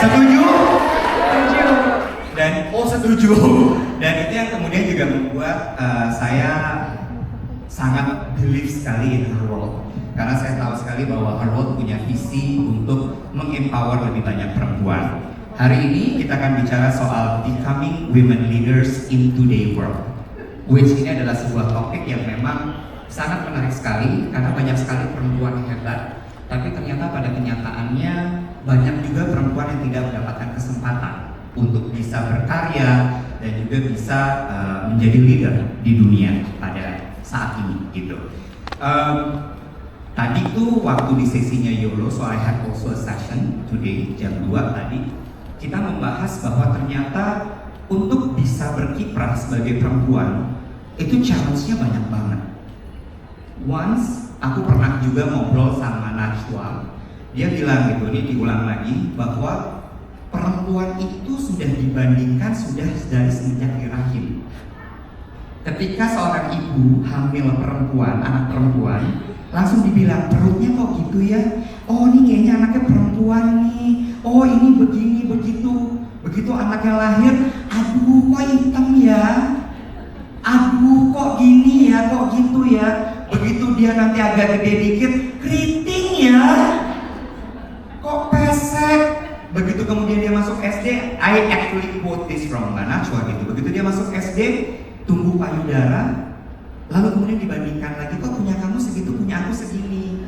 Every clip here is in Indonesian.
Setuju? Setuju. Dan setuju. Dan itu yang kemudian juga membuat saya sangat believe sekali in her world. Karena saya tahu sekali bahwa her world punya visi untuk mengempower lebih banyak perempuan. Hari ini kita akan bicara soal becoming women leaders in today world. Which ini adalah sebuah topik yang memang sangat menarik sekali karena banyak sekali perempuan yang hebat, tapi ternyata pada kenyataannya banyak juga perempuan yang tidak mendapatkan kesempatan untuk bisa berkarya dan juga bisa menjadi leader di dunia pada saat ini gitu. Tadi tuh waktu di sesinya YOLO, so I had also a session today jam 2 tadi, kita membahas bahwa ternyata untuk bisa berkiprah sebagai perempuan itu challenge-nya banyak banget. Once aku pernah juga ngobrol sama Najwa, dia bilang gitu, ini diulang lagi, bahwa perempuan itu sudah dibandingkan sudah dari semenjak di rahim. Ketika seorang ibu hamil perempuan, anak perempuan, langsung dibilang perutnya kok gitu ya, oh ini kayaknya anaknya perempuan nih, oh ini begini begitu. Begitu anaknya lahir, aduh kok hitam ya, aduh kok gini ya, kok gitu ya. Begitu dia nanti agak gede dikit, keriting ya, kok pesek. Begitu kemudian dia masuk SD, I actually quote this from Mbak Najwa gitu. Begitu dia masuk SD, tumbuh payudara, lalu kemudian dibandingkan lagi, kok punya kamu segitu, punya aku segini.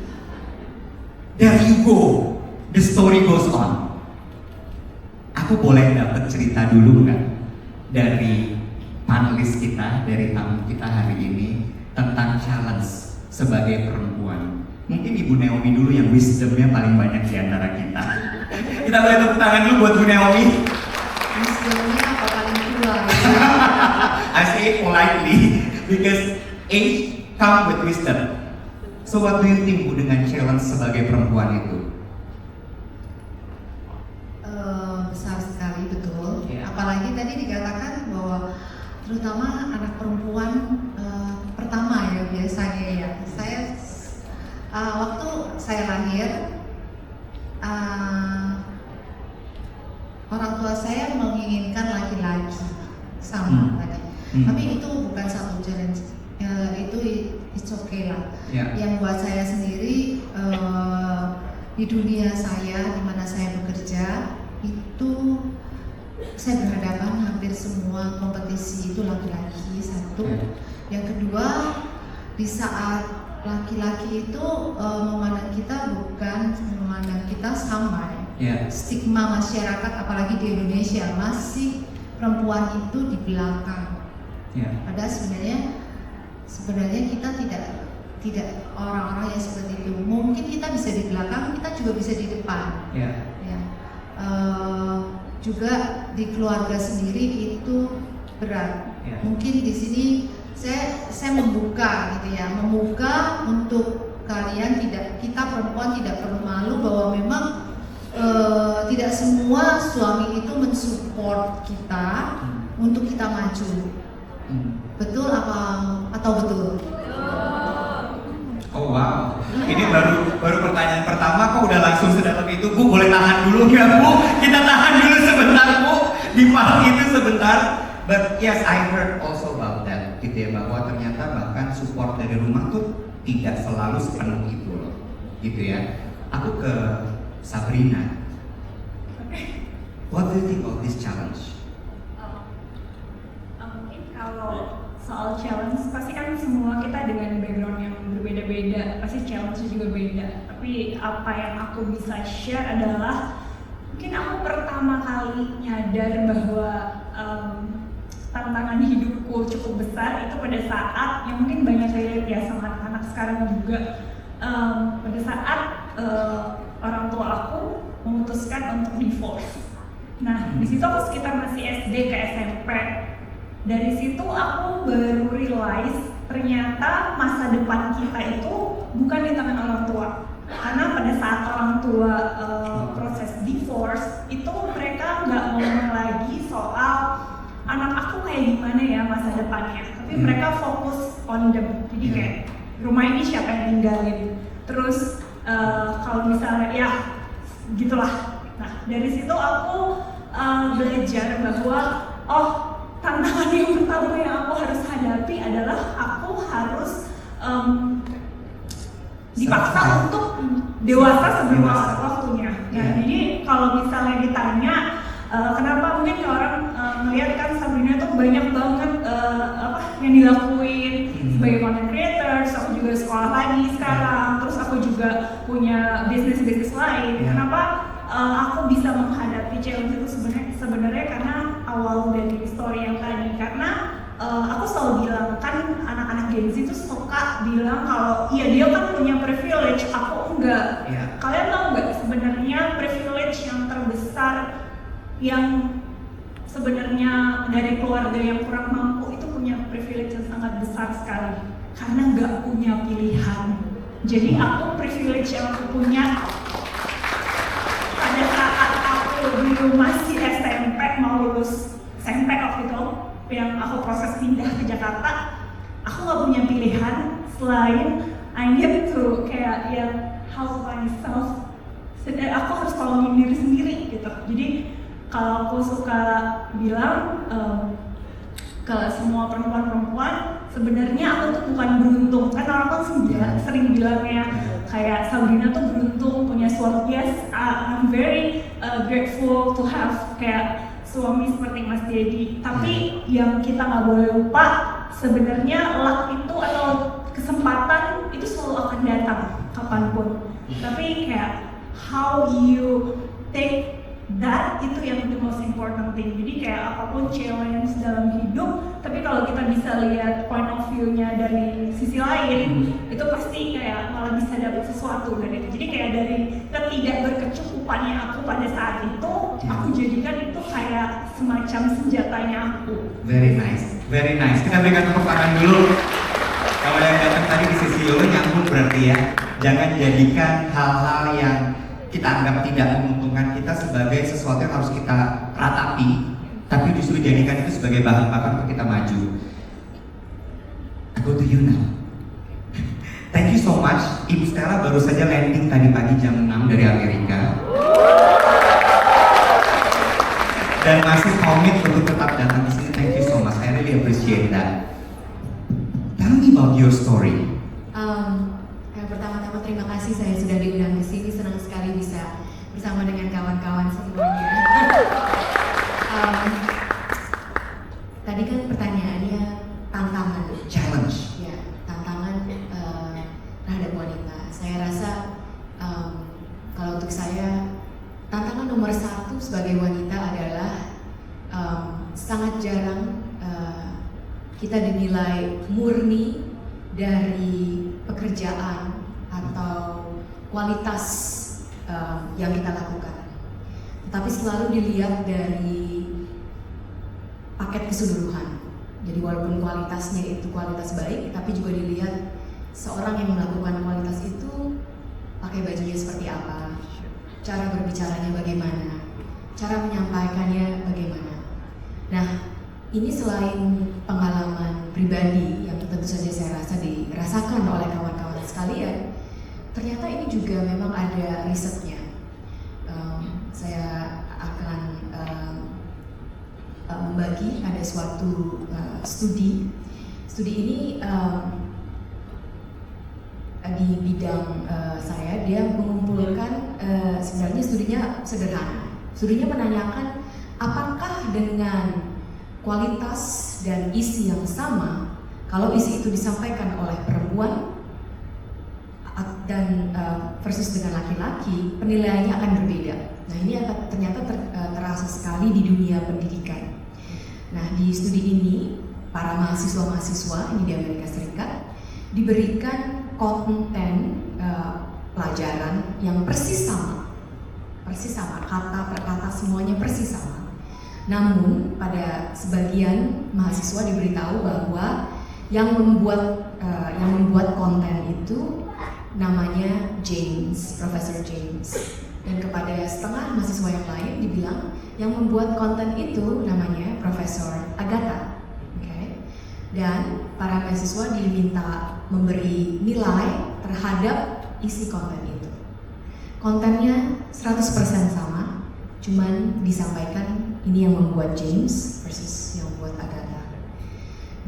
There you go, the story goes on. Aku boleh dapat cerita dulu nggak dari panelis kita, dari tamu kita hari ini tentang challenge sebagai perempuan. Mungkin Ibu Naomi dulu yang wisdomnya paling banyak di antara kita. Kita boleh tepuk tangan dulu buat Bu Naomi. Wisdomnya apa paling tua? I say it politely because age come with wisdom. So what do you think Bu dengan challenge sebagai perempuan itu? Besar sekali, betul. Yeah. Apalagi tadi dikatakan bahwa terutama anak perempuan pertama ya biasanya ya. Saya waktu saya lahir, orang tua saya menginginkan laki-laki sama tadi. Tapi itu bukan satu challenge. Itu it's okay lah. Yeah. Yang buat saya sendiri di dunia saya, di mana saya bekerja, itu saya berhadapan hampir semua kompetisi itu laki-laki satu. Yang kedua, di saat laki-laki itu memandang kita bukan memandang kita sama ya. Stigma masyarakat apalagi di Indonesia masih perempuan itu di belakang. Padahal sebenarnya kita tidak orang-orang yang seperti itu. Mungkin kita bisa di belakang, kita juga bisa di depan. Juga di keluarga sendiri itu berat. Mungkin di sini saya membuka gitu ya, membuka untuk kalian, kita perempuan tidak perlu malu bahwa memang tidak semua suami itu mensupport kita untuk kita maju. Betul atau betul? Oh wow, ini baru pertanyaan pertama kok udah langsung sedalam itu. Bu boleh tahan dulu nggak Bu? Kita tahan dulu sebentar Bu, di part itu sebentar. But yes, I heard also about that gitu ya, bahwa ternyata bahkan support dari rumah tuh tidak selalu sepenuh itu loh gitu ya. Aku ke Sabrina, what do you think of this challenge? Mungkin kalau soal challenge, pasti kan semua kita dengan background yang berbeda-beda, pasti challenge juga beda. Tapi apa yang aku bisa share adalah mungkin aku pertama kali nyadar bahwa tantangan hidupku cukup besar itu pada saat yang mungkin banyak relate ya sama anak-anak sekarang juga. Pada saat orang tua aku memutuskan untuk divorce. Nah, di situ aku sekitar masih SD ke SMP. Dari situ aku baru realize ternyata masa depan kita itu bukan di tangan orang tua. Karena pada saat orang tua proses divorce itu mereka nggak ngomong lagi soal anak aku kayak gimana ya masa depannya, tapi mereka fokus on them. Jadi kayak rumah ini siapa yang tinggalin, terus kalau misalnya ya gitulah. Nah dari situ aku belajar bahwa tantangan yang pertama yang aku harus hadapi adalah aku harus dipaksa untuk dewasa sebelum waktunya. Nah, jadi kalau misalnya ditanya kenapa mungkin orang melihat kan Sabrina tuh banyak banget yang dilakuin sebagai content creator, terus aku juga sekolah lagi sekarang, terus aku juga punya bisnis lain. Kenapa aku bisa menghadapi challenge itu sebenarnya karena awal dari story yang tadi, karena aku selalu bilang kan anak-anak Gen Z itu suka bilang kalau iya dia kan punya privilege, aku enggak. Kalian tahu nggak sebenarnya privilege yang terbesar yang sebenarnya dari keluarga yang kurang mampu itu punya privilege yang sangat besar sekali karena nggak punya pilihan. Jadi aku privilege yang aku punya pada saat aku dulu masih SMP, mau lulus SMP waktu itu yang aku proses pindah ke Jakarta, aku nggak punya pilihan selain I need to kayak help myself. Aku harus tolongin diri sendiri gitu. Jadi kalau aku suka bilang ke semua perempuan-perempuan, sebenarnya aku tuh bukan beruntung. Kan orang kan sering bilangnya kayak Sabrina tuh beruntung punya suami. Yes, I'm very grateful to have kayak suami seperti Mas Dedi. Tapi yang kita nggak boleh lupa, sebenarnya luck itu atau kesempatan itu selalu akan datang kapanpun. Tapi kayak how you take that itu yang the most important thing. Jadi kayak apapun challenge dalam hidup, tapi kalau kita bisa lihat point of view-nya dari sisi lain, itu pasti kayak malah bisa dapat sesuatu dari itu. Jadi kayak dari ketidakberkecukupannya aku pada saat itu, aku jadikan itu kayak semacam senjatanya aku. Very nice, very nice. Kita berikan tepuk tangan dulu. Kalau yang datang tadi di sisi Yolo nyambung berarti ya. Jangan jadikan hal-hal yang kita anggap tidak menguntungkan kita sebagai sesuatu yang harus kita ratapi, tapi justru jadikan itu sebagai bahan bakar untuk kita maju. I go to you now. Thank you so much. Ibu Stella baru saja landing tadi pagi jam 6 dari Amerika dan masih komit untuk tetap datang di sini. Thank you so much. I really appreciate that. Tell me about your story. Pertama-tama terima kasih saya sudah diundang ke sini, senang sekali bisa bersama dengan kawan-kawan semuanya. Tadi kan pertanyaannya tantangan, Challenge. ya tantangan terhadap wanita. Saya rasa kalau untuk saya tantangan nomor satu sebagai wanita adalah sangat jarang kita dinilai murni dari pekerjaan atau kualitas yang kita lakukan, tapi selalu dilihat dari paket keseluruhan. Jadi walaupun kualitasnya itu kualitas baik, tapi juga dilihat seorang yang melakukan kualitas itu pakai bajunya seperti apa, cara berbicaranya bagaimana, cara menyampaikannya bagaimana. Nah, ini selain pengalaman pribadi yang tentu saja saya rasa dirasakan oleh kawan-kawan sekalian, ternyata ini juga memang ada risetnya. Saya akan membagi ada suatu studi. Studi ini di bidang saya, dia mengumpulkan sebenarnya studinya sederhana. Studinya menanyakan apakah dengan kualitas dan isi yang sama, kalau isi itu disampaikan oleh perempuan dan versus dengan laki-laki, penilaiannya akan berbeda. Nah, ini ternyata terasa sekali di dunia pendidikan. Nah, di studi ini para mahasiswa-mahasiswa ini di Amerika Serikat diberikan konten pelajaran yang persis sama, kata per kata semuanya persis sama. Namun pada sebagian mahasiswa diberitahu bahwa yang membuat konten itu namanya James, Profesor James, dan kepada setengah mahasiswa yang lain dibilang yang membuat konten itu namanya Profesor Agatha. Okay? Dan para mahasiswa diminta memberi nilai terhadap isi konten itu. Kontennya 100% sama, Cuman disampaikan ini yang membuat James versus yang membuat Agatha.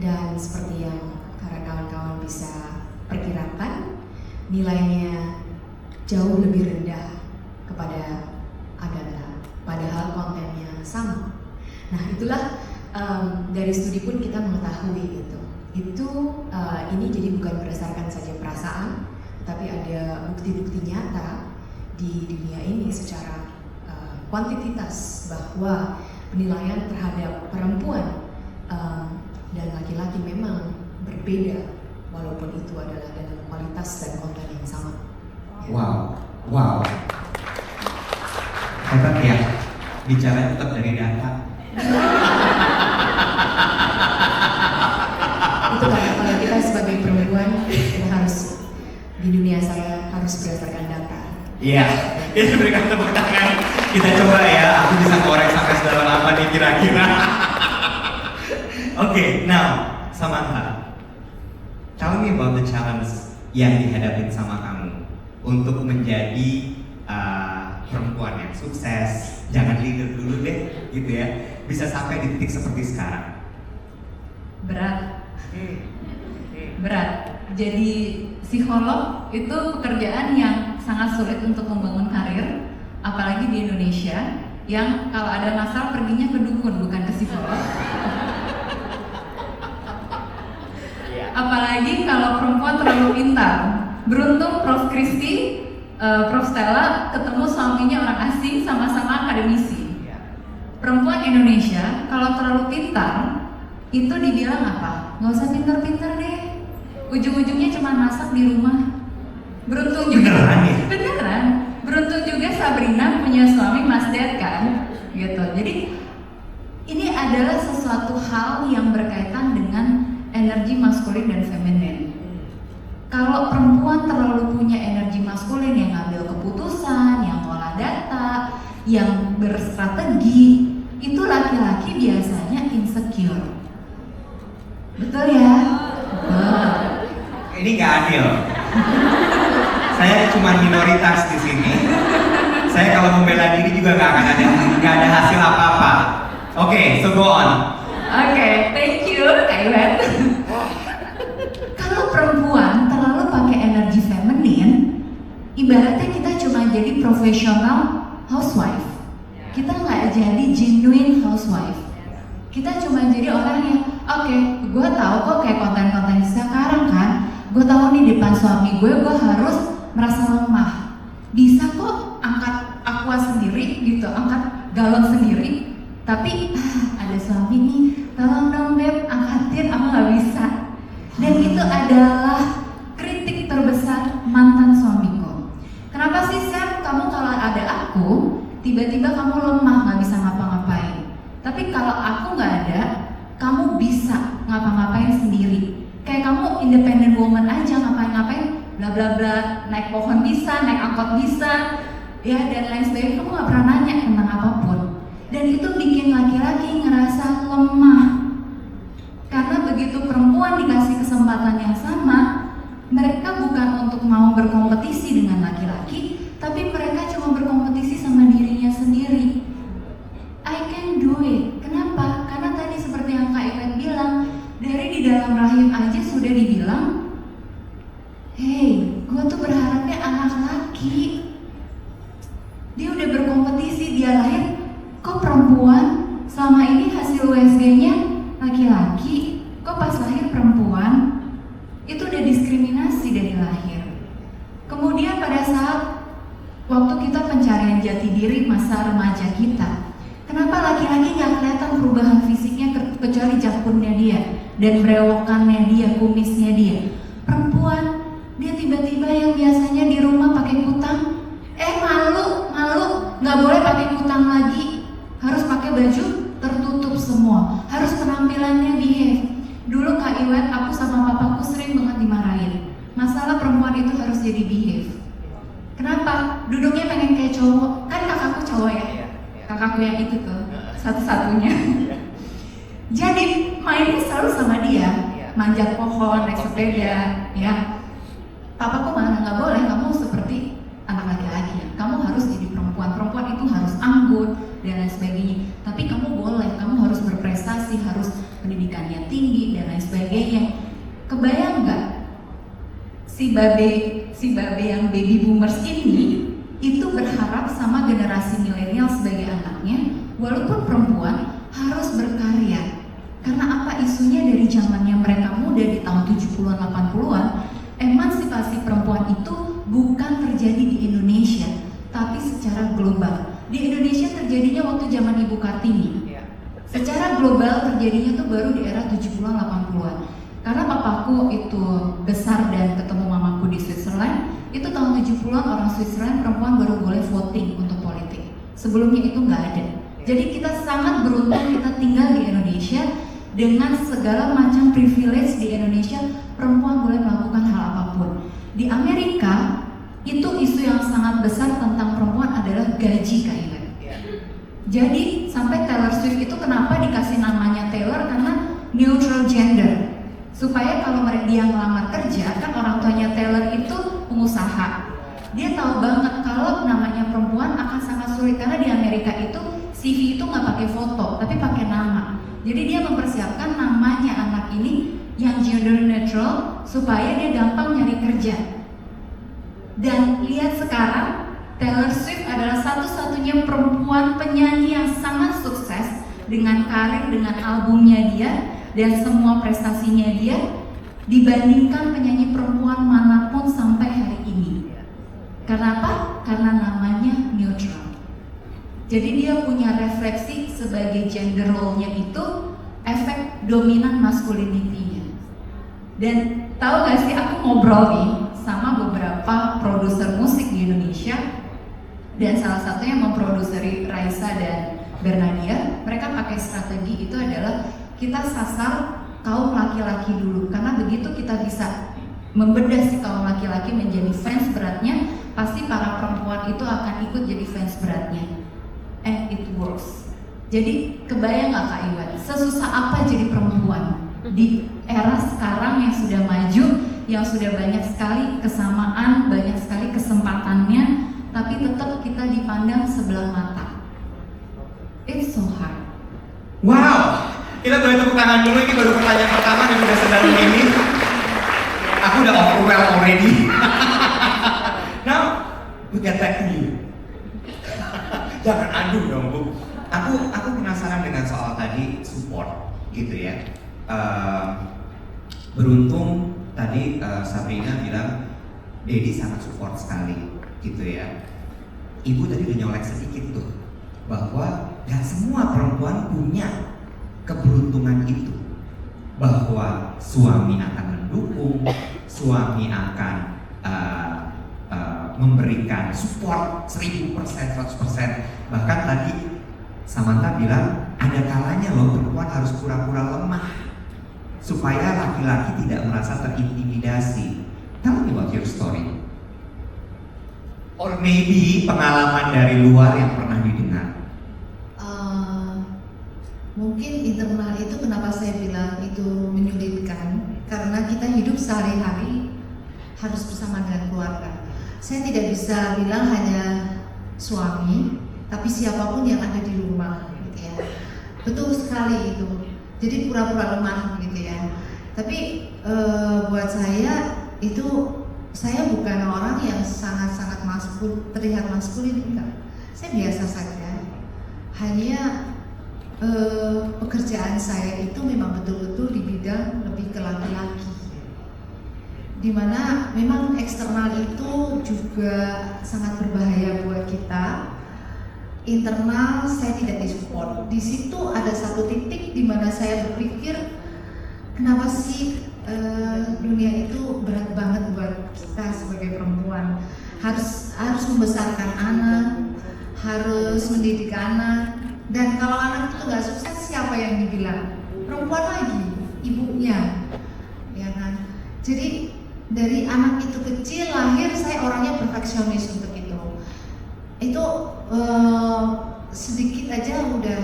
Dan seperti yang para kawan-kawan bisa perkirakan, nilainya jauh lebih rendah kepada Agatha, padahal kontennya sama. Nah itulah dari studi pun kita mengetahui itu. Ini jadi bukan berdasarkan saja perasaan, tapi ada bukti-bukti nyata di dunia ini secara kuantitas bahwa penilaian terhadap perempuan dan laki-laki memang berbeda, walaupun itu adalah dalam kualitas dan konten yang sama. Wow. Hebat ya, bicara tetap dari data. Itu kalau kita sebagai perempuan, kita harus di dunia saya harus berdasarkan data. Iya, kita berikan tepuk tangan. Kita coba ya, aku bisa korek sampai sedalam apa nih kira-kira. Oke, now Samantha, tell me about the challenge yang dihadapin sama kamu untuk menjadi perempuan yang sukses. Jangan leader dulu deh, gitu ya. Bisa sampai di titik seperti sekarang. Berat. Jadi psikolog itu pekerjaan yang sangat sulit untuk membangun karir, apalagi di Indonesia yang kalau ada masalah perginya ke dukun bukan ke psikolog. Apalagi kalau perempuan terlalu pintar. Beruntung Prof. Kristi, Prof. Stella ketemu suaminya orang asing, sama-sama akademisi. Perempuan Indonesia kalau terlalu pintar itu dibilang apa? Nggak usah pintar-pintar deh. Ujung-ujungnya cuma masak di rumah. Beruntung juga. Beneran ya? Beneran. Beruntung juga Sabrina punya suami Mas Ded kan, gitu. Jadi ini adalah sesuatu hal yang berkaitan dengan energi maskulin dan feminin. Kalau perempuan terlalu punya energi maskulin yang ngambil keputusan, yang ngolah data, yang berstrategi, itu laki-laki biasanya insecure. Betul ya? Ini nggak adil. Saya cuma minoritas di sini. Saya kalau membela diri juga nggak ada hasil apa-apa. Oke, so go on. Oke, thank you, Kak Iwet. Kalau perempuan terlalu pakai energi feminin, ibaratnya kita cuma jadi profesional housewife. Kita nggak jadi genuine housewife. Kita cuma jadi orang yang, oke, gue tahu kok kayak konten-konten sekarang kan. Gue tahu nih depan suami gue harus merasa lemah. Bisa kok angkat aqua sendiri gitu, angkat galon sendiri. Tapi ada suami nih, tolong dong beb, angkatin, aku nggak bisa. Dan itu adalah kritik terbesar mantan suamiku. Kenapa sih Sam, kamu kalau ada aku, tiba-tiba kamu lemah, nggak bisa ngapa-ngapain. Tapi kalau aku nggak ada, kamu bisa ngapa-ngapain sendiri. Kayak kamu independent woman aja, ngapain-ngapain, bla bla bla, naik pohon bisa, naik angkot bisa, ya dan lain sebagainya. Kamu nggak pernah nanya tentang apapun. Dan itu bikin laki-laki ngerasa lemah. Karena begitu perempuan dikasih kesempatan yang sama, mereka bukan untuk mau berkompetisi dengan laki-laki, tapi mereka cuma berkompetisi sama dirinya sendiri. I can do it. Kenapa? Karena tadi seperti yang Kak Iwan bilang, dari di dalam rahim aja sudah dibilang, hey, gue tuh berharapnya anak laki. Dia udah berkompetisi, dia lahir, kok perempuan? Selama ini hasil USG-nya laki-laki, kok pas lahir perempuan? Itu udah diskriminasi dari lahir. Kemudian pada saat waktu kita pencarian jati diri masa remaja kita, kenapa laki-laki nggak kelihatan perubahan fisiknya kecuali jakunnya dia dan berewokannya dia, kumisnya dia? Perempuan, dia tiba-tiba yang biasanya di rumah pakai kutang, malu, nggak boleh pakai kutang lagi, harus pakai baju tertutup semua, harus penampilannya behave. Dulu Kak Iwet, aku sama papaku sering banget dimarahin. Masalah perempuan itu harus jadi behave. Kenapa? Duduknya pengen kayak cowok. Kan kakakku cowok ya. Kakakku yang itu tuh, satu-satunya. Jadi mainnya selalu sama dia, manjat pohon, naik sepeda, ya. Papaku mana nggak boleh, kamu seperti anak laki-laki. Kamu harus jadi perempuan. Perempuan itu harus anggun, dan lain sebagainya. Tapi kamu boleh, kamu harus berprestasi, harus pendidikannya tinggi dan lain sebagainya. Kebayang nggak si babe yang baby boomers ini itu berharap sama generasi milenial sebagai anaknya, walaupun perempuan harus berkarya. Karena apa, isunya dari zamannya mereka muda di tahun 70-an 80-an, emansipasi perempuan itu bukan terjadi di Indonesia, tapi secara global. Di Indonesia terjadinya waktu zaman Ibu Kartini. Secara global terjadinya tuh baru di era 70-an 80-an. Karena papaku itu besar dan ketemu mamaku di Switzerland, itu tahun 70-an orang Switzerland perempuan baru boleh voting untuk politik. Sebelumnya itu nggak ada. Jadi kita sangat beruntung kita tinggal di Indonesia dengan segala macam privilege. Di Indonesia perempuan boleh melakukan hal apapun. Di Amerika itu isu yang sangat besar tentang perempuan adalah gaji, Kak Iwan. Jadi sampai Taylor Swift itu kenapa dikasih namanya Taylor, karena neutral gender, supaya kalau dia ngelamar kerja, kan orang tuanya Taylor itu pengusaha, dia tahu banget kalau namanya perempuan akan sangat sulit, karena di Amerika itu CV itu nggak pakai foto tapi pakai nama. Jadi dia mempersiapkan namanya anak ini yang gender neutral supaya dia gampang nyari kerja. Dan lihat sekarang, Taylor Swift adalah satu-satunya perempuan penyanyi yang sangat sukses dengan karir, dengan albumnya dia dan semua prestasinya dia dibandingkan penyanyi perempuan manapun sampai hari ini. Karena apa? Karena namanya neutral. Jadi dia punya refleksi sebagai gender role-nya itu efek dominan masculinity-nya. Dan tahu gak sih, aku ngobrol nih sama beberapa produser musik di Indonesia, dan salah satunya memproduseri Raisa dan Bernadia. Mereka pakai strategi itu adalah kita sasar kaum laki-laki dulu, karena begitu kita bisa membedah si kaum laki-laki menjadi fans beratnya, pasti para perempuan itu akan ikut jadi fans beratnya. And it works. Jadi kebayang gak Kak Iwan, sesusah apa jadi perempuan di era sekarang yang sudah maju, yang sudah banyak sekali kesamaan, banyak sekali kesempatannya, tapi tetap kita dipandang sebelah mata. It's so hard. Wow, kita boleh tepuk tangan dulu, ini baru pertanyaan pertama dan udah sedang ini. Aku udah overwhelmed already. Now, we get back to you. Jangan aduh dong Bu. Aku penasaran dengan soal tadi support gitu ya. Beruntung tadi Sabrina bilang Dedi sangat support sekali gitu ya. Ibu tadi udah nyolek sedikit tuh bahwa gak semua perempuan punya keberuntungan itu, bahwa suami akan mendukung, suami akan memberikan support 1000%, 100%. Bahkan tadi Samantha bilang ada kalanya loh perempuan harus pura-pura lemah supaya laki-laki tidak merasa terintimidasi. Tell me about your story. Or maybe pengalaman dari luar yang pernah didengar. Mungkin internal itu kenapa saya bilang itu menyulitkan, karena kita hidup sehari-hari harus bersama dengan keluarga. Saya tidak bisa bilang hanya suami, tapi siapapun yang ada di rumah, gitu ya. Betul sekali itu. Jadi pura-pura lemah, gitu ya. Tapi buat saya itu, saya bukan orang yang sangat-sangat terlihat maskulin, enggak. Saya biasa saja. Hanya pekerjaan saya itu memang betul-betul di bidang lebih ke laki-laki, dimana memang eksternal itu juga sangat berbahaya buat kita. Internal saya tidak disupport. Di situ ada satu titik di mana saya berpikir, kenapa sih dunia itu berat banget buat kita sebagai perempuan, harus membesarkan anak, harus mendidik anak. Dan kalau anak itu nggak sukses, siapa yang dibilang? Perempuan lagi, ibunya, ya kan? Jadi dari anak itu kecil lahir, saya orangnya perfeksionis untuk itu. Itu sedikit aja udah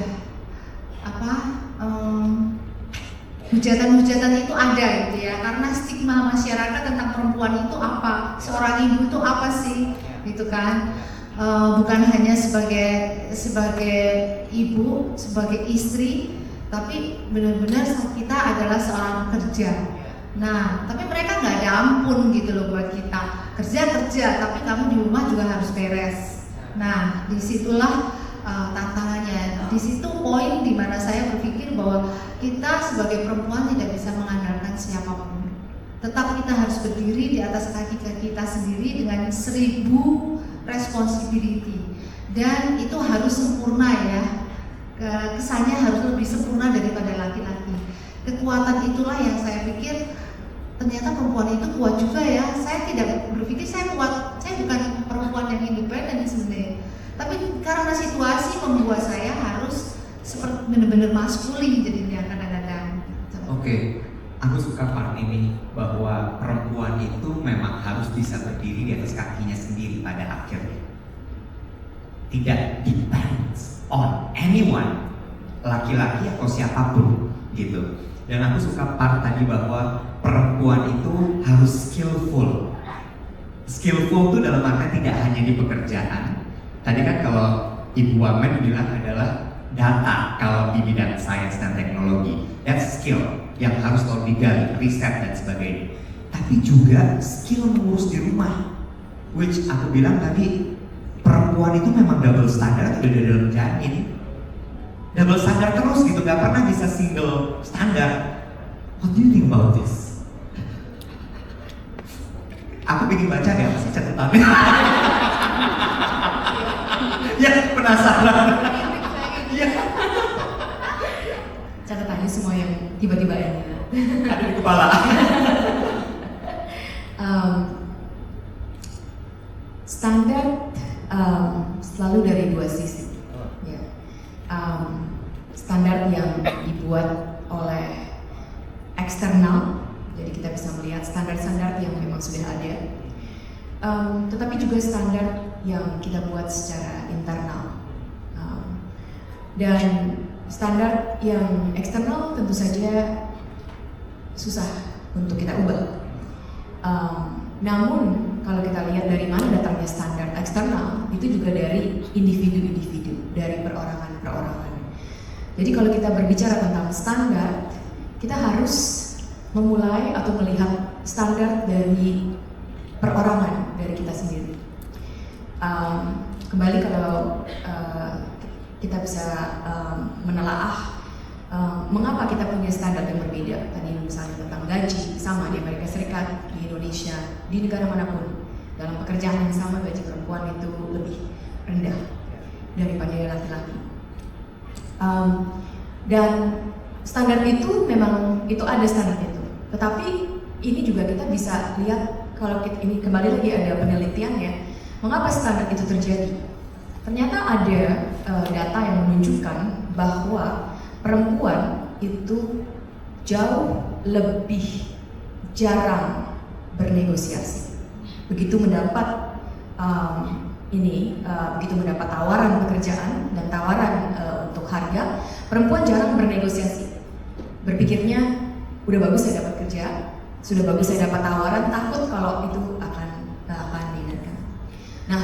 hujatan-hujatan itu ada gitu ya, karena stigma masyarakat tentang perempuan itu apa, seorang ibu itu apa sih, gitu kan? bukan hanya sebagai ibu, sebagai istri, tapi benar-benar kita adalah seorang pekerja. Nah, tapi mereka nggak ada ampun gitu loh buat kita. Kerja, tapi kamu di rumah juga harus beres. Nah, disitulah tantangannya. Di situ poin di mana saya berpikir bahwa kita sebagai perempuan tidak bisa mengandalkan siapapun. Tetap kita harus berdiri di atas kaki kita sendiri dengan 1000 responsibility, dan itu harus sempurna ya. Kesannya harus lebih sempurna daripada laki-laki. Kekuatan itulah yang saya pikir ternyata perempuan itu kuat juga ya. Saya tidak berpikir saya kuat, saya bukan perempuan yang independen sebenarnya, tapi karena situasi membuat saya harus seperti benar-benar maskulin jadinya kadang-kadang. Oke, aku suka part ini bahwa perempuan itu memang harus bisa berdiri di atas kakinya sendiri pada akhirnya. Tidak depends on anyone, laki-laki atau siapapun gitu. Dan aku suka part tadi bahwa perempuan itu harus skillful. Skillful itu dalam arti tidak hanya di pekerjaan. Tadi kan kalau Ibu Wamen bilang adalah data, kalau di bidang sains dan teknologi, that's skill yang harus selalu digali, riset dan sebagainya. Tapi juga skill mengurus di rumah, which aku bilang tadi, perempuan itu memang double standar udah dari dalam janin. Double standar terus gitu, gak pernah bisa single standar. What do you think about this? Aku pengen baca deh apa sih catatannya. Ya penasaran. Ya. Catatannya semua yang tiba-tiba ada Ada di kepala. Standar selalu dari dua sisi. Ya. Standar yang dibuat oleh eksternal, jadi kita bisa melihat standar-standar yang memang sudah ada, tetapi juga standar yang kita buat secara internal. Dan standar yang eksternal tentu saja susah untuk kita ubah. Namun kalau kita lihat dari mana datangnya standar eksternal, itu juga dari individu-individu, dari perorangan-perorangan. Jadi kalau kita berbicara tentang standar, kita harus memulai atau melihat standar dari perorangan, dari kita sendiri. Kembali kalau kita bisa menelaah mengapa kita punya standar yang berbeda. Tadi misalnya tentang gaji, sama di Amerika Serikat, di Indonesia, di negara manapun, dalam pekerjaan yang sama gaji perempuan itu lebih rendah daripada laki-laki. Dan standar itu memang itu ada standar itu. Tetapi ini juga kita bisa lihat kalau kita, ini kembali lagi ada penelitian ya, mengapa standar itu terjadi. Ternyata ada data yang menunjukkan bahwa perempuan itu jauh lebih jarang bernegosiasi. Begitu mendapat begitu mendapat tawaran pekerjaan dan tawaran untuk harga, perempuan jarang bernegosiasi. Berpikirnya udah bagus saya dapat kerja, sudah bagus saya dapat tawaran, takut kalau itu akan diingatkan. Nah,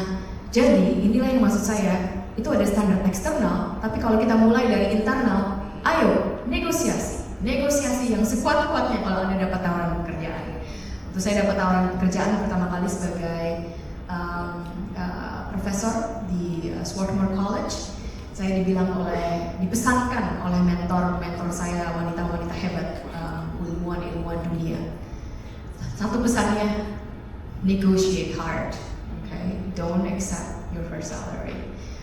jadi inilah yang maksud saya, itu ada standar eksternal, tapi kalau kita mulai dari internal, ayo negosiasi yang sekuat-kuatnya kalau Anda dapat tawaran pekerjaan. Waktu saya dapat tawaran pekerjaan pertama kali sebagai profesor di Swarthmore College, saya dipesankan oleh mentor saya, wanita-wanita hebat, ilmuwan dunia. Satu pesannya, negotiate hard, okay? Don't accept your first salary.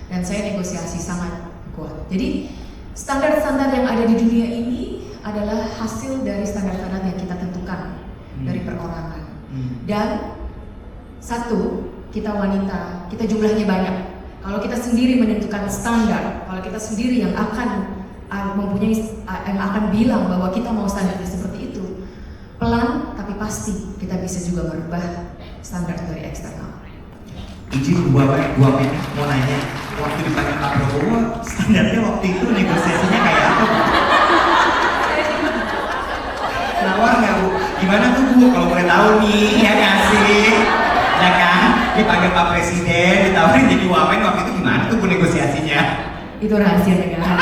Dan saya negosiasi sangat kuat. Jadi standar-standar yang ada di dunia ini adalah hasil dari standar-standar yang kita tentukan dari perorangan. Dan satu, kita wanita, kita jumlahnya banyak. Kalau kita sendiri menentukan standar, kalau kita sendiri yang akan bilang bahwa kita mau standarnya seperti itu, pelan tapi pasti kita bisa juga merubah standar dari eksternal. Izin gua minta mau nanya, waktu dipanggil Pak Prabowo, standarnya waktu itu negosiasinya kayak apa? Nawar nggak Bu? Gimana tuh Bu? Kalau boleh tahu nih, ya nggak sih? Ya kan? dipanggil Pak Presiden, ditawarin jadi wamen, waktu itu gimana tuh negosiasinya? Itu rahasia negara.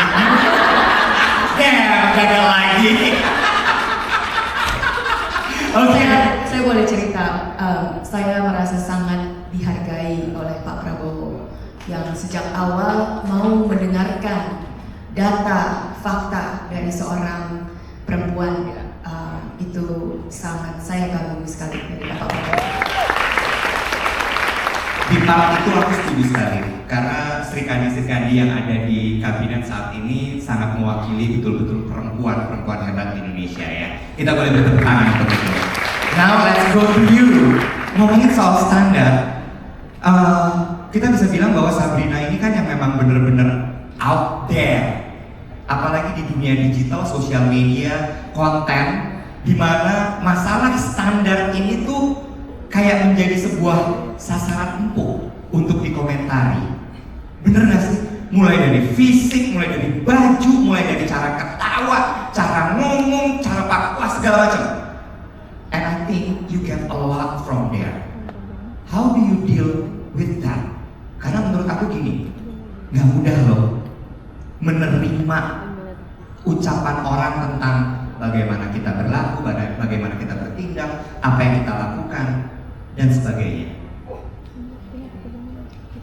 Gagal lagi. Oke. Saya boleh cerita, saya merasa sangat dihargai oleh Pak Prabowo yang sejak awal mau mendengarkan data, fakta dari seorang perempuan. Itu sangat saya kagum sekali dari Pak Prabowo. Di part itu aku setuju sekali karena Sri Kandi yang ada di kabinet saat ini sangat mewakili betul-betul perempuan hebat di Indonesia ya. Kita boleh bertepuk tangan untuk itu. Now let's go to you. Ngomongin soal standar, kita bisa bilang bahwa Sabrina ini kan yang memang bener-bener out there. Apalagi di dunia digital, sosial media, konten, di mana masalah standar ini tuh kayak menjadi sebuah sasaran empuk untuk dikomentari. Bener gak sih? Mulai dari fisik, mulai dari baju, mulai dari cara ketawa, cara ngomong, cara pakwa, segala macam. And I think you get a lot from there. How do you deal with that? Karena menurut aku gini, gak mudah loh menerima ucapan orang tentang bagaimana kita berlaku, bagaimana kita bertindak, apa yang kita lakukan, dan sebagainya.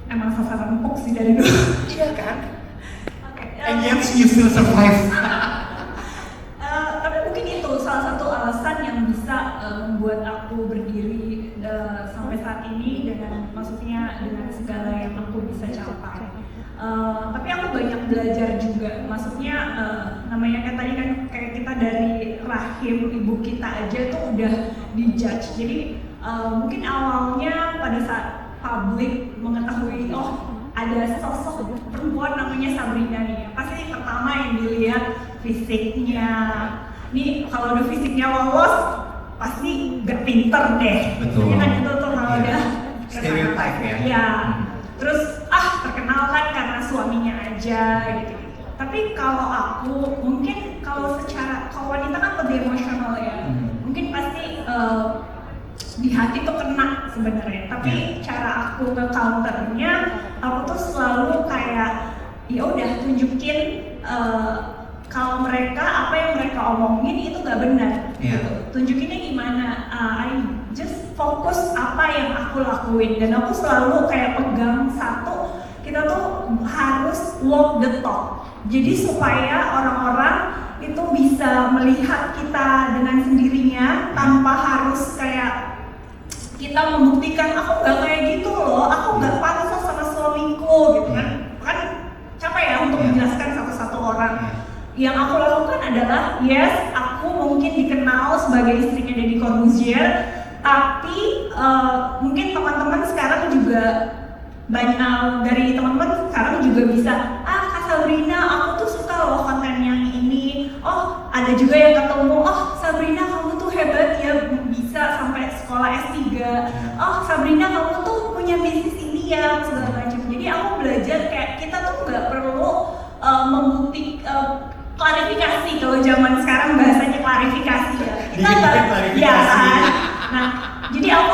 Emang sasaran empuk sih dari dulu. Iya kan? Oke, And yet you still survive. tapi mungkin itu salah satu alasan yang bisa membuat aku berdiri sampai saat ini dengan maksudnya dengan segala yang aku bisa capai. Tapi aku banyak belajar juga, maksudnya namanya kan tadi kan kayak kita dari rahim ibu kita aja tuh udah dijudge. Jadi mungkin awalnya pada saat publik mengetahui ada sosok perempuan namanya Sabrina nih, pasti pertama yang dilihat fisiknya. Nih kalau udah fisiknya lolos pasti gak pinter deh. Betul. Kan itu tuh kalau udah Stereotype ya. Iya. Terus terkenal kan karena suaminya aja gitu. Tapi kalau aku mungkin kalau wanita kan lebih emosional ya. Mungkin pasti di hati tuh kena sebenarnya. Tapi cara aku ke counternya, aku tuh selalu kayak ya udah tunjukin kalau mereka apa yang mereka omongin itu gak benar. Gitu. Tunjukinnya gimana? I just fokus apa yang aku lakuin dan aku selalu kayak pegang satu, kita tuh harus walk the talk. Jadi supaya orang-orang itu bisa melihat kita dengan sendirinya tanpa harus kayak kita membuktikan aku nggak kayak gitu loh, aku nggak pantas sama suamiku gitu kan. Kan capek ya untuk menjelaskan satu-satu orang. Yang aku lakukan adalah yes, aku mungkin dikenal sebagai istrinya Deddy Corbuzier, tapi mungkin teman-teman sekarang juga banyak dari teman-teman sekarang juga bisa Kak Sabrina, aku tuh suka loh konten yang ini. Ada juga yang ketemu, Sabrina kamu tuh hebat ya bisa sampai sekolah S3. Sabrina kamu tuh punya bisnis ini ya segala macam. Jadi aku belajar kayak kita tuh nggak perlu membuktikan klarifikasi, kalau zaman sekarang bahasanya klarifikasi ya. Kita kan. Nah, jadi aku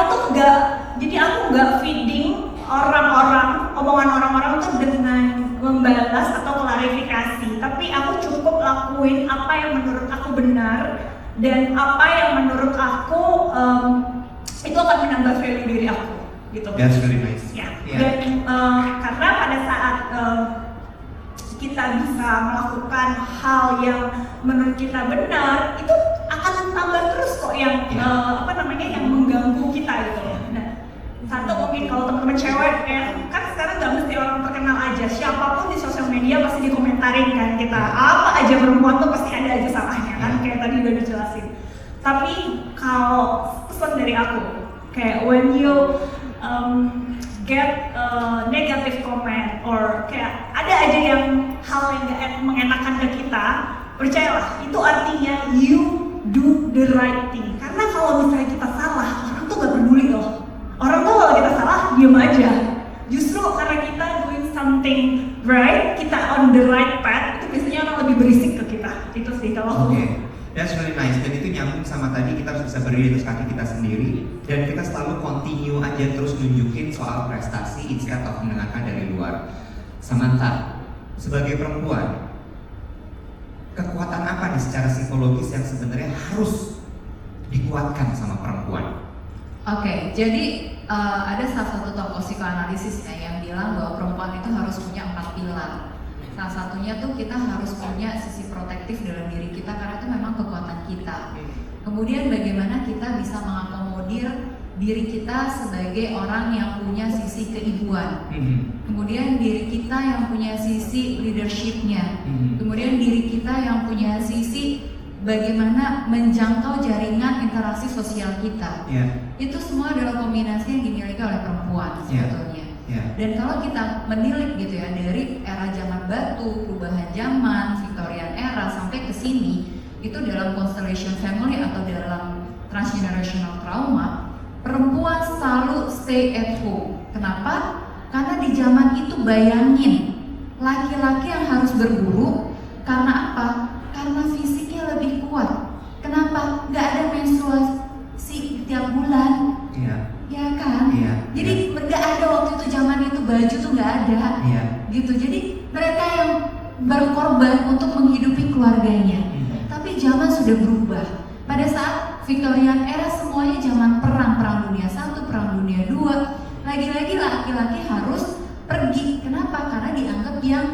nggak feeding omongan orang-orang tuh dengan membalas atau klarifikasi, tapi aku cukup lakuin apa yang menurut aku benar dan apa yang menurut aku itu akan menambah value diri aku, gitu. That's really nice. Ya. Dan karena pada saat kita bisa melakukan hal yang menurut kita benar, itu akan tambah terus kok yang yang mengganggu kita gitu loh. Nah, satu mungkin kalau teman-teman cewek kan sekarang nggak mesti orang terkenal aja, siapapun di sosial media pasti dikomentarin kan kita, apa aja perempuan tuh pasti ada aja salahnya kan, kayak tadi udah dijelasin. Tapi kalau pesan dari aku, kayak when you get negative comment or kayak ada aja yang hal yang gak mengenakan ke kita, percayalah itu artinya you do the right thing. Karena kalau misalnya kita salah, orang tuh gak peduli loh. Orang tuh kalau kita salah diam aja. Justru karena kita doing something right, kita on the right path, itu biasanya orang lebih berisik ke kita. Itu sih kalau Oke. That's really nice, dan itu nyambung sama tadi kita harus bisa berdiri atas kaki kita sendiri dan kita selalu continue aja terus nunjukin soal prestasi instead of mendengarkan dari luar. Samantha, sebagai perempuan, kekuatan apa nih secara psikologis yang sebenarnya harus dikuatkan sama perempuan? Oke, jadi ada salah satu tokoh psikoanalisis yang bilang bahwa perempuan itu harus punya 4 pilar. Salah satunya tuh kita harus punya sisi protektif dalam diri kita karena itu memang kekuatan kita. Kemudian bagaimana kita bisa mengakomodir diri kita sebagai orang yang punya sisi keibuan. Kemudian diri kita yang punya sisi leadershipnya. Kemudian diri kita yang punya sisi bagaimana menjangkau jaringan interaksi sosial kita. Itu semua adalah kombinasi yang dimiliki oleh perempuan sebetulnya. Dan kalau kita menilik gitu ya dari era zaman batu, perubahan zaman, Victorian era sampai ke sini, itu dalam constellation family atau dalam transgenerational trauma, perempuan selalu stay at home. Kenapa? Karena di zaman itu bayangin laki-laki yang harus berburu karena apa? Karena fisiknya lebih kuat. Kenapa? Gak ada menstruasi tiap bulan. Ya kan? Jadi nggak ada waktu itu, zaman itu baju tuh nggak ada, gitu. Jadi mereka yang berkorban untuk menghidupi keluarganya. Tapi zaman sudah berubah. Pada saat Victorian era semuanya zaman perang dunia 1, perang dunia 2. Lagi-lagi laki-laki harus pergi. Kenapa? Karena dianggap yang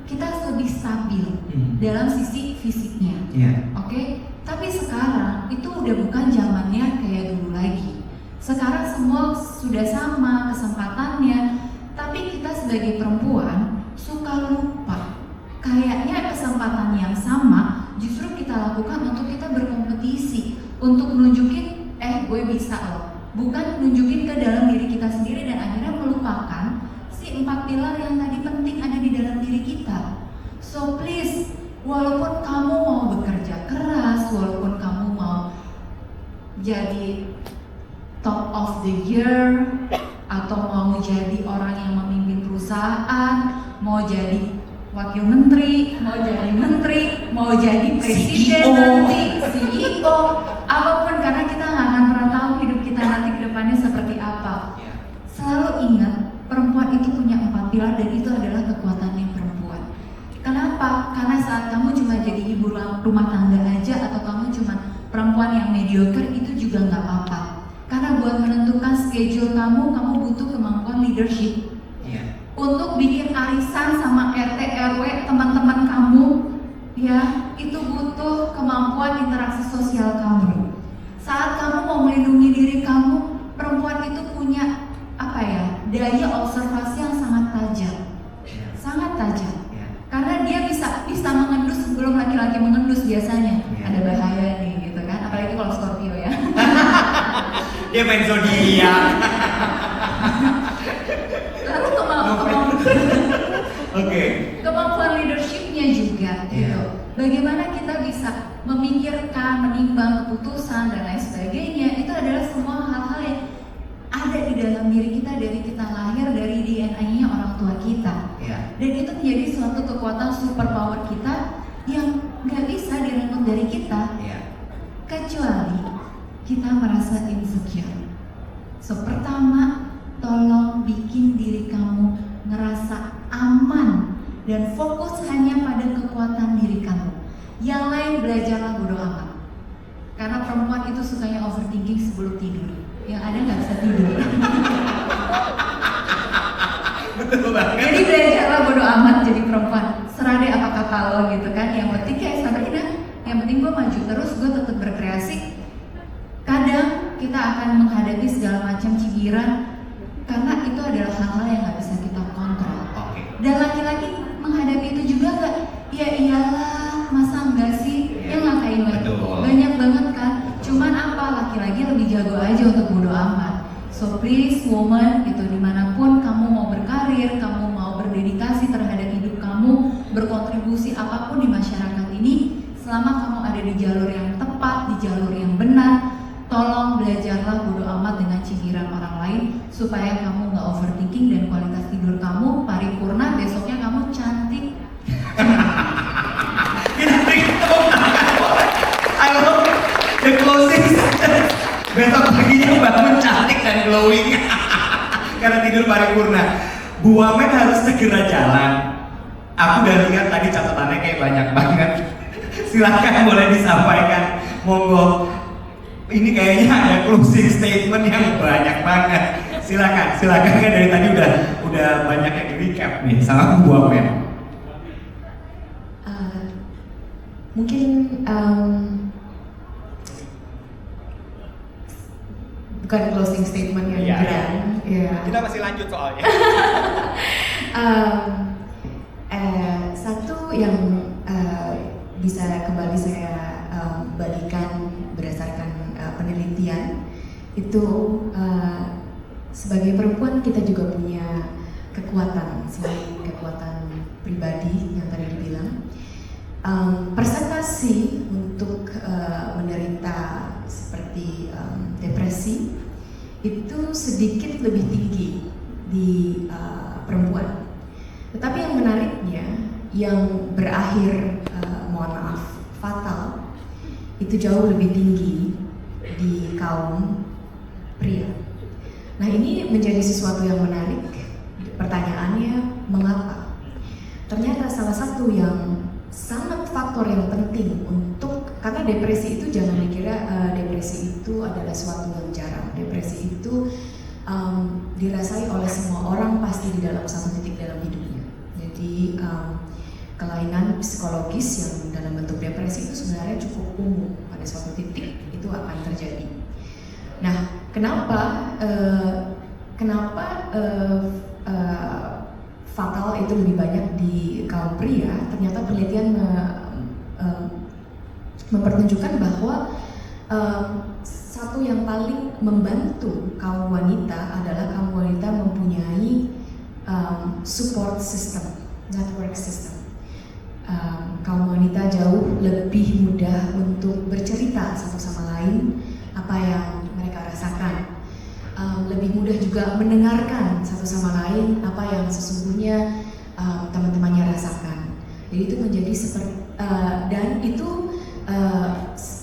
kita lebih stabil dalam sisi fisiknya. Oke? Tapi sekarang itu udah bukan zamannya kayak dulu lagi. Sekarang semua sudah sama kesempatannya, tapi kita sebagai perempuan suka lupa. Kayaknya kesempatan yang sama justru kita lakukan untuk kita berkompetisi, untuk nunjukin, gue bisa loh. Bukan nunjukin ke dalam diri kita sendiri dan akhirnya melupakan si 4 pilar yang tadi penting ada di dalam diri kita. So please, walaupun kamu mau bekerja keras, walaupun kamu mau jadi top of the year, atau mau jadi orang yang memimpin perusahaan, mau jadi wakil menteri, mau jadi menteri, mau jadi presiden nanti, CEO, apapun, karena kita nggak akan pernah tahu hidup kita nanti ke depannya seperti apa. Selalu ingat, perempuan itu punya 4 pilar dan itu adalah kekuatannya perempuan. Kenapa? Karena saat kamu cuma jadi ibu rumah tangga aja atau kamu cuma perempuan yang mediocre, itu juga nggak apa-apa. Karena buat menentukan schedule kamu butuh kemampuan leadership. Untuk bikin arisan sama RT RW teman-teman kamu, ya itu butuh kemampuan interaksi sosial kamu. Saat kamu mau melindungi diri kamu, perempuan itu punya daya observasi yang sangat tajam, sangat tajam. Karena dia bisa mengendus sebelum laki-laki mengendus biasanya. Ada bahaya nih gitu kan, apalagi kalau Scorpio ya. Dia main zodiak. Lalu kemampuan leadershipnya juga gitu. Bagaimana kita bisa memikirkan, menimbang keputusan dan lain sebagainya, itu adalah semua hal-hal yang ada di dalam diri kita dari kita lahir, dari DNA-nya orang tua kita. Dan itu menjadi suatu kekuatan superpower kita yang nggak bisa direnggut dari kita, kecuali kita merasa insecure. So pertama, tolong bikin diri kamu ngerasa aman dan fokus hanya pada kekuatan diri kamu. Yang lain belajarlah bodo amat. Karena perempuan itu sukanya overthinking sebelum tidur. Yang ada nggak bisa tidur. Betul banget. Jadi belajarlah bodo amat jadi perempuan. Serah deh apa kata lo gitu kan. Yang penting kayak Sabrina, yang penting gue maju terus, gue tetap berkreasi. Kadang kita akan menghadapi segala macam cibiran karena itu adalah hal-hal yang nggak bisa kita kontrol. Dan laki-laki menghadapi itu juga nggak, ya iyalah, masa enggak sih? Ya ngatain banyak banget kan. Cuman apa, laki-laki lebih jago aja untuk bodo amat. So please woman, gitu, dimanapun kamu mau berkarir, kamu mau berdedikasi terhadap hidup kamu, berkontribusi apapun di masyarakat ini, selama kamu ada di jalur yang tepat, di jalur yang benar, tolong belajarlah bodo amat dengan cibiran orang lain supaya kamu nggak overthinking dan kualitas tidur kamu paripurna, besoknya kamu cantik. I love Besok paginya bangun cantik dan glowing karena tidur paripurna. Bu Wamen harus segera jalan. Aku udah lihat tadi catatannya kayak banyak banget. Silakan boleh disampaikan, monggo. Ini kayaknya ada closing statement yang banyak banget. Silakan kan dari tadi udah banyak yang di recap nih sama Bu Wamen. Mungkin bukan closing statement yang grand. Kita masih lanjut soalnya. Satu yang bisa kembali saya bagikan berdasarkan penelitian itu sebagai perempuan kita juga punya kekuatan selain kekuatan pribadi yang tadi dibilang. Persentase untuk menderita seperti depresi itu sedikit lebih tinggi di perempuan. Tetapi yang menariknya, yang berakhir mohon maaf fatal itu jauh lebih tinggi di kaum pria. Nah, ini menjadi sesuatu yang menarik. Pertanyaannya, mengapa? Ternyata salah satu yang sangat faktor yang penting untuk, karena depresi itu jangan dikira depresi itu adalah sesuatu yang jarang. Depresi itu dirasai oleh semua orang pasti di dalam satu titik dalam hidupnya. Jadi kelainan psikologis yang dalam bentuk depresi itu sebenarnya cukup umum, pada suatu titik itu akan terjadi. Nah, kenapa fatal itu lebih banyak di kaum pria? Ternyata penelitian mempertunjukkan bahwa satu yang paling membantu kaum wanita adalah kaum wanita mempunyai support system, network system. Kaum wanita jauh lebih mudah untuk bercerita satu sama lain apa yang mereka rasakan. Lebih mudah juga mendengarkan satu sama lain apa yang sesungguhnya teman-temannya rasakan. Jadi itu menjadi seperti dan itu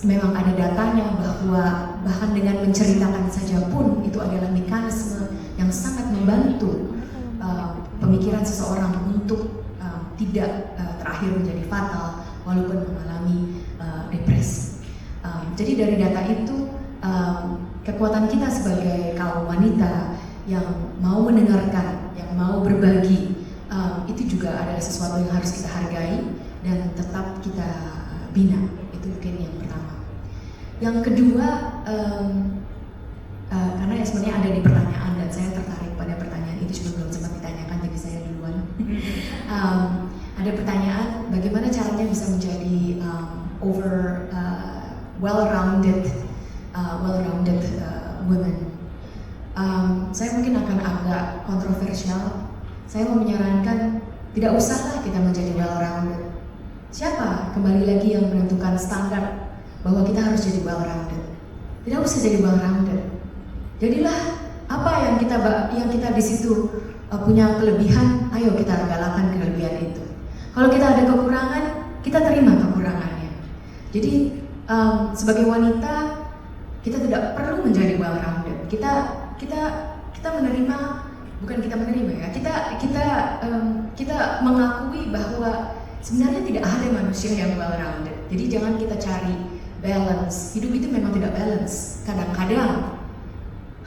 memang ada datanya bahwa bahkan dengan menceritakan saja pun itu adalah mekanisme yang sangat membantu pemikiran seseorang untuk tidak terakhir menjadi fatal walaupun mengalami depresi. Jadi dari data itu kekuatan kita sebagai kaum wanita yang mau mendengarkan, yang mau berbagi, itu juga adalah sesuatu yang harus kita hargai dan tetap kita bina. Itu mungkin yang pertama. Yang kedua, karena sebenarnya ada di pertanyaan dan saya tertarik pada pertanyaan itu juga belum sempat ditanyakan, jadi saya duluan. Ada pertanyaan, bagaimana caranya bisa menjadi well-rounded women. Saya mungkin akan agak kontroversial. Saya mau menyarankan tidak usahlah kita menjadi well-rounded. Siapa kembali lagi yang menentukan standar bahwa kita harus jadi well-rounded? Tidak usah jadi well-rounded. Jadilah apa yang kita di situ punya kelebihan, ayo kita galakan kelebihan itu. Kalau kita ada kekurangan, kita terima kekurangannya. Jadi sebagai wanita kita tidak perlu menjadi well-rounded. Kita menerima, bukan kita menerima ya. Kita mengakui bahwa sebenarnya tidak ada manusia yang well-rounded. Jadi jangan kita cari balance. Hidup itu memang tidak balance. Kadang-kadang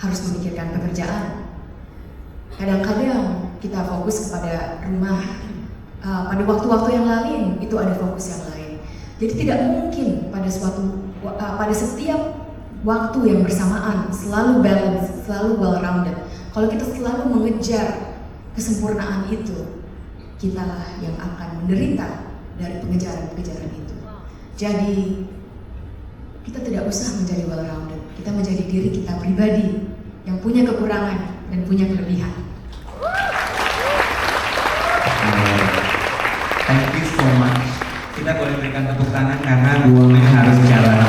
harus memikirkan pekerjaan. Kadang-kadang kita fokus kepada rumah. Pada waktu-waktu yang lain itu ada fokus yang lain. Jadi tidak mungkin pada setiap waktu yang bersamaan selalu balance, selalu well-rounded. Kalau kita selalu mengejar kesempurnaan itu, kitalah yang akan menderita dari pengejaran-pengejaran itu. Jadi kita tidak usah menjadi well-rounded. Kita menjadi diri kita pribadi yang punya kekurangan dan punya kelebihan. Thank you so much. Kita boleh berikan tepuk tangan karena Bu Wamen harus jalan.